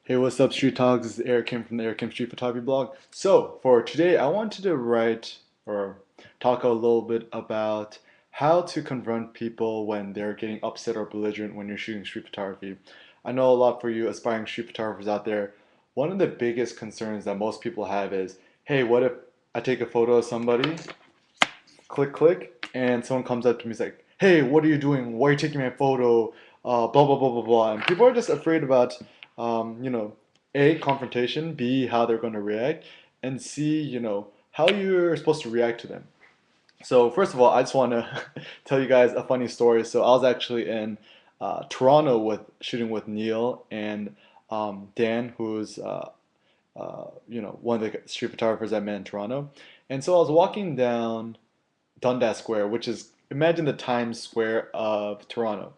Hey, what's up, Street Talks? This is Eric Kim from the Eric Kim Street Photography blog. So, for today, I wanted to write or talk a little bit about how to confront people when they're getting upset or belligerent when you're shooting street photography. I know a lot for you aspiring street photographers out there. One of the biggest concerns that most people have is, hey, what if I take a photo of somebody, click, click, and someone comes up to me and is like, hey, what are you doing? Why are you taking my photo? Blah, blah, blah, blah, blah. And people are just afraid about, you know, A, confrontation, B, how they're going to react, and C, how you're supposed to react to them. So first of all, I just want to tell you guys a funny story. So I was actually in Toronto with shooting with Neil and Dan, who's one of the street photographers I met in Toronto. And so I was walking down Dundas Square, which is imagine the Times Square of Toronto.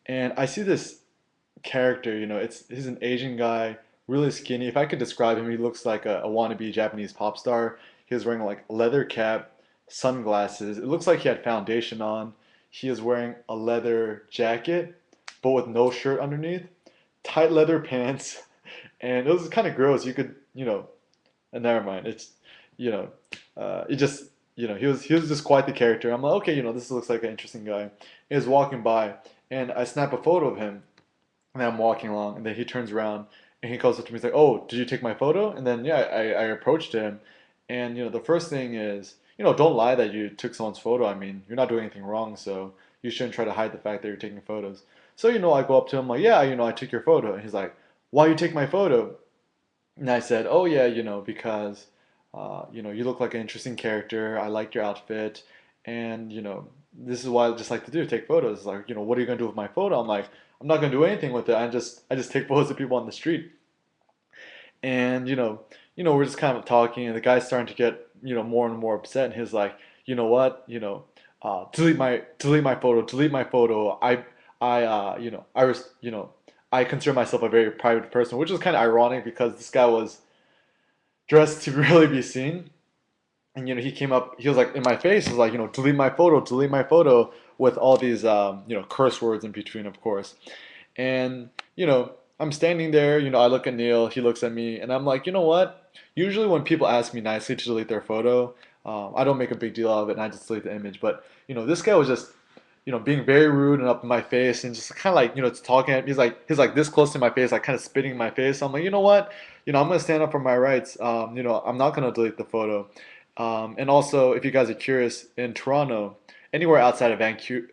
And I see this character, he's an Asian guy, really skinny. If I could describe him, he looks like a wannabe Japanese pop star. He was wearing like a leather cap, sunglasses. It looks like he had foundation on. He is wearing a leather jacket, but with no shirt underneath, tight leather pants, and it was kind of gross. You could, never mind. It's, you know, it just, he was just quite the character. I'm like, okay, this looks like an interesting guy. He was walking by, and I snap a photo of him, and I'm walking along, and then he turns around, and he goes up to me. He's like, "Oh, did you take my photo?" And then yeah, I approached him, and the first thing is, don't lie that you took someone's photo. I mean, you're not doing anything wrong, so you shouldn't try to hide the fact that you're taking photos. So I go up to him like, "Yeah, I took your photo," and he's like, "Why you take my photo?" And I said, "Oh yeah, because you look like an interesting character. I like your outfit, and this is what I just like to do, take photos. Like, what are you gonna do with my photo?" I'm like, "I'm not gonna do anything with it. I just take photos of people on the street." And we're just kind of talking, and the guy's starting to get more and more upset. And he's like, "You know what? Delete my photo, delete my photo. I consider myself a very private person," which is kind of ironic because this guy was dressed to really be seen. And he came up, he was like in my face, he was like, delete my photo, with all these curse words in between, of course. And I'm standing there, I look at Neil, he looks at me, and I'm like, you know what? Usually when people ask me nicely to delete their photo, I don't make a big deal out of it, and I just delete the image. But this guy was just being very rude and up in my face, and just kind of like, it's talking at me. He's like this close to my face, like kind of spitting in my face. I'm like, you know what? I'm gonna stand up for my rights. I'm not gonna delete the photo. And also, if you guys are curious, in Toronto, anywhere outside of Vancouver,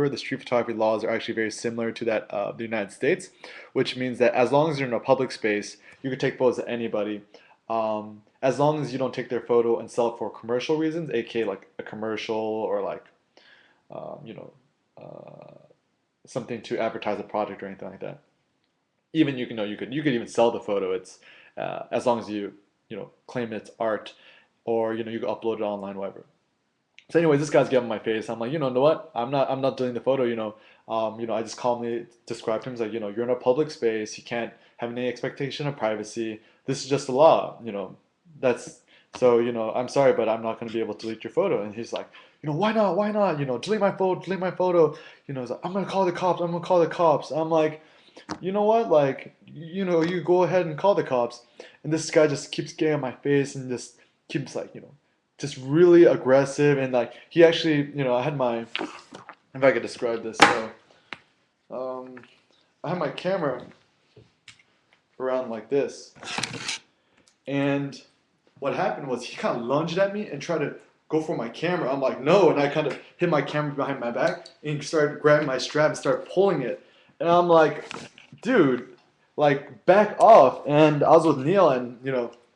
the street photography laws are actually very similar to that of the United States, which means that as long as you're in a public space, you can take photos of anybody. As long as you don't take their photo and sell it for commercial reasons, aka like a commercial or like um, you know, uh, something to advertise a product or anything like that. Even you could even sell the photo. It's as long as you claim it's art, or you can upload it online, whatever. So anyways, this guy's getting in my face. I'm like, know what? I'm not doing the photo. I just calmly described to him as like, you're in a public space. You can't have any expectation of privacy. This is just the law. That's so. I'm sorry, but I'm not going to be able to delete your photo. And he's like, why not? Why not? Delete my photo. Delete my photo. He's like, I'm going to call the cops. I'm going to call the cops. I'm like, you know what? Like, you go ahead and call the cops. And this guy just keeps getting on my face and just keeps like, just really aggressive. And like, he actually, I had my, if I could describe this, so, um, I had my camera around like this. And what happened was he kind of lunged at me and tried to go for my camera. I'm like, no. And I kind of hit my camera behind my back, and he started grabbing my strap and started pulling it. And I'm like, dude, like back off. And I was with Neil, and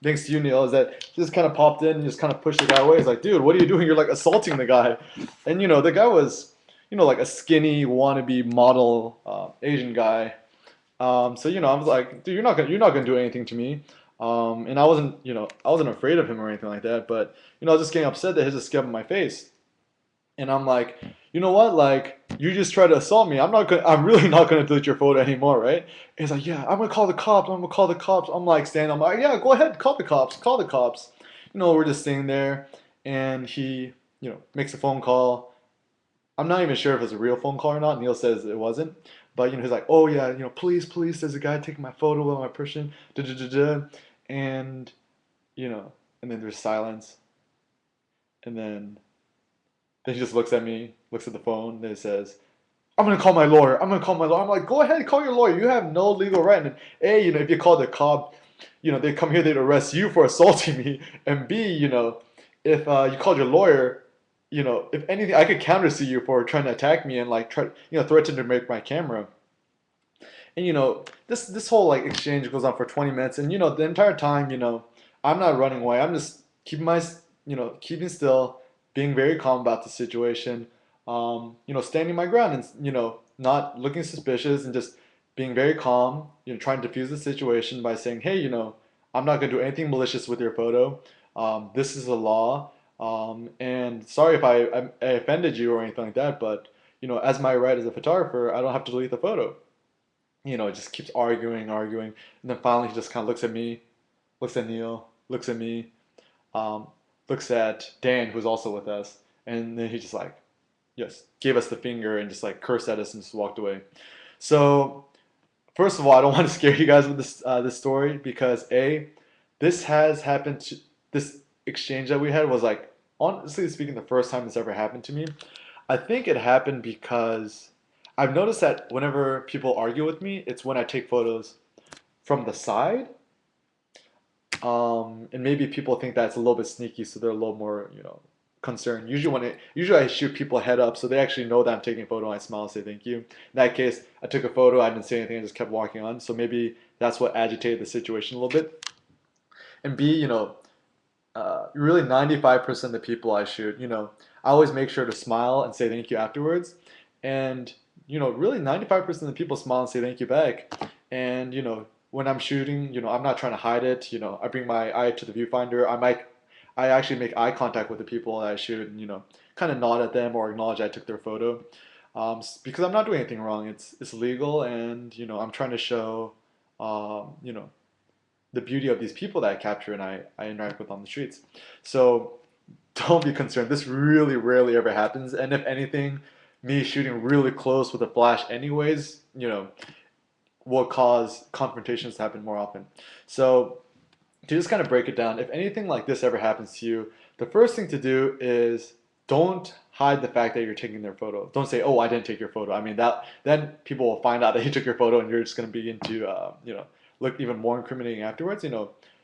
thanks to you, Neil, is that he just kind of popped in and just kind of pushed the guy away. He's like, dude, what are you doing? You're like assaulting the guy. And the guy was, like a skinny wannabe model Asian guy. So I was like, dude, you're not gonna do anything to me. And I wasn't afraid of him or anything like that. But I was just getting upset that he just got in my face. And I'm like, you know what? Like, you just tried to assault me. I'm really not gonna delete your photo anymore, right? And he's like, yeah, I'm gonna call the cops. I'm gonna call the cops. I'm like, standing. I'm like, yeah, go ahead, call the cops. Call the cops. We're just sitting there, and he, makes a phone call. I'm not even sure if it was a real phone call or not. Neil says it wasn't. But he's like, oh yeah, please, please, there's a guy taking my photo without my permission, da da da da, and you know, and then there's silence, and then he just looks at me, looks at the phone, and it says, I'm gonna call my lawyer. I'm gonna call my lawyer. I'm like, go ahead, call your lawyer. You have no legal right. And A, if you call the cop, they come here, they'd arrest you for assaulting me. And B, if you called your lawyer, if anything, I could countersue you for trying to attack me and like try, threaten to break my camera. And this whole like exchange goes on for 20 minutes. And the entire time, I'm not running away. I'm just keeping keeping still, being very calm about the situation. Standing my ground and not looking suspicious and just being very calm. Trying to defuse the situation by saying, hey, I'm not gonna do anything malicious with your photo. This is a law. And sorry if I offended you or anything like that, but as my right as a photographer, I don't have to delete the photo. It just keeps arguing, arguing, and then finally he just kind of looks at me, looks at Neil, looks at me, um, looks at Dan, who's also with us, and then he just like, yes, gave us the finger and just like cursed at us and just walked away. So first of all, I don't want to scare you guys with this story because this has happened. This exchange that we had was like, honestly speaking, the first time this ever happened to me. I think it happened because I've noticed that whenever people argue with me, it's when I take photos from the side. And maybe people think that's a little bit sneaky, so they're a little more, concerned. Usually I shoot people head up, so they actually know that I'm taking a photo, and I smile and say thank you. In that case, I took a photo, I didn't say anything, I just kept walking on. So maybe that's what agitated the situation a little bit. And B, really 95% of the people I shoot, I always make sure to smile and say thank you afterwards. And, really 95% of the people smile and say thank you back. And, when I'm shooting, I'm not trying to hide it. I bring my eye to the viewfinder. I actually make eye contact with the people that I shoot and, kind of nod at them or acknowledge I took their photo. Because I'm not doing anything wrong. It's legal and, I'm trying to show, the beauty of these people that I capture and I interact with on the streets. So don't be concerned. This really rarely ever happens. And if anything, me shooting really close with a flash anyways, will cause confrontations to happen more often. So to just kind of break it down, if anything like this ever happens to you, the first thing to do is don't hide the fact that you're taking their photo. Don't say, "Oh, I didn't take your photo." I mean, that then people will find out that you took your photo, and you're just going to begin to, look even more incriminating afterwards.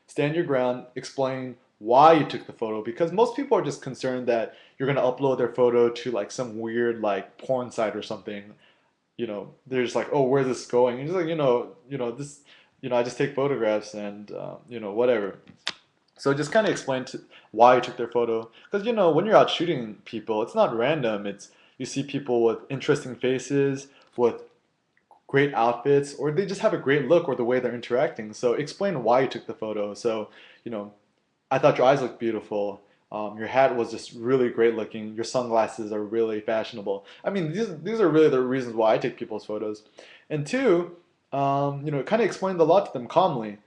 Stand your ground, explain why you took the photo, because most people are just concerned that you're going to upload their photo to like some weird like porn site or something. They're just like, oh, where's this going? And just like, this, I just take photographs and, whatever. So just kind of explain why you took their photo. Because, when you're out shooting people, it's not random. You see people with interesting faces, with great outfits, or they just have a great look or the way they're interacting. So explain why you took the photo. So, I thought your eyes looked beautiful. Your hat was just really great looking. Your sunglasses are really fashionable. I mean, these are really the reasons why I take people's photos. And two, kind of explain the law to them calmly.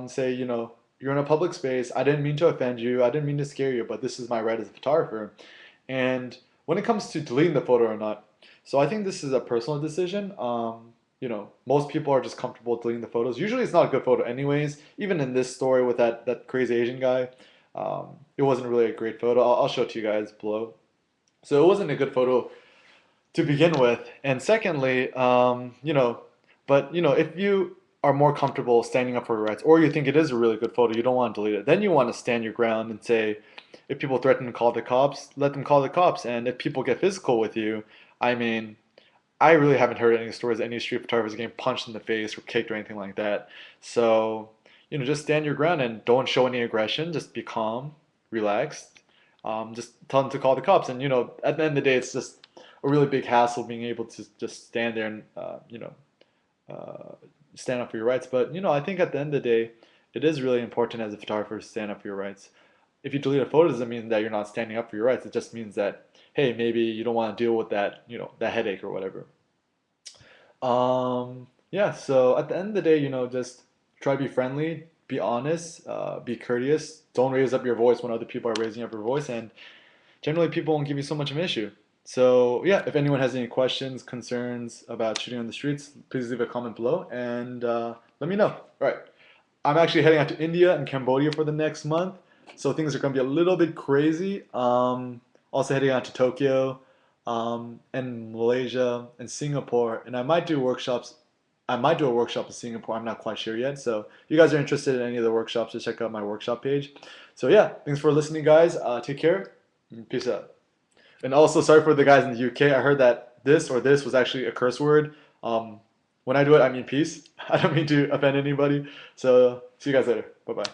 Say, you're in a public space. I didn't mean to offend you. I didn't mean to scare you, but this is my right as a photographer. And when it comes to deleting the photo or not, so I think this is a personal decision. Most people are just comfortable deleting the photos. Usually it's not a good photo anyways. Even in this story with that crazy Asian guy, it wasn't really a great photo. I'll show it to you guys below. So it wasn't a good photo to begin with. And secondly, if you are more comfortable standing up for your rights, or you think it is a really good photo, you don't want to delete it, then you want to stand your ground and say, if people threaten to call the cops, let them call the cops. And if people get physical with you, I mean, I really haven't heard any stories of any street photographers getting punched in the face or kicked or anything like that. So, just stand your ground and don't show any aggression. Just be calm, relaxed. Just tell them to call the cops. And, at the end of the day, it's just a really big hassle being able to just stand there and, stand up for your rights. But, I think at the end of the day, it is really important as a photographer to stand up for your rights. If you delete a photo, doesn't mean that you're not standing up for your rights. It just means that, hey, maybe you don't want to deal with that, that headache or whatever. Yeah, so at the end of the day, just try to be friendly, be honest, be courteous. Don't raise up your voice when other people are raising up your voice, and generally people won't give you so much of an issue. So yeah, if anyone has any questions, concerns about shooting on the streets, please leave a comment below and let me know. All right. I'm actually heading out to India and Cambodia for the next month, so things are going to be a little bit crazy. Also heading out to Tokyo, and Malaysia and Singapore, and I might do workshops. I might do a workshop in Singapore. I'm not quite sure yet. So if you guys are interested in any of the workshops, just check out my workshop page. So yeah, thanks for listening, guys. Take care. And peace out. And also, sorry for the guys in the UK. I heard that this was actually a curse word. When I do it, I mean peace. I don't mean to offend anybody. So, see you guys later. Bye bye.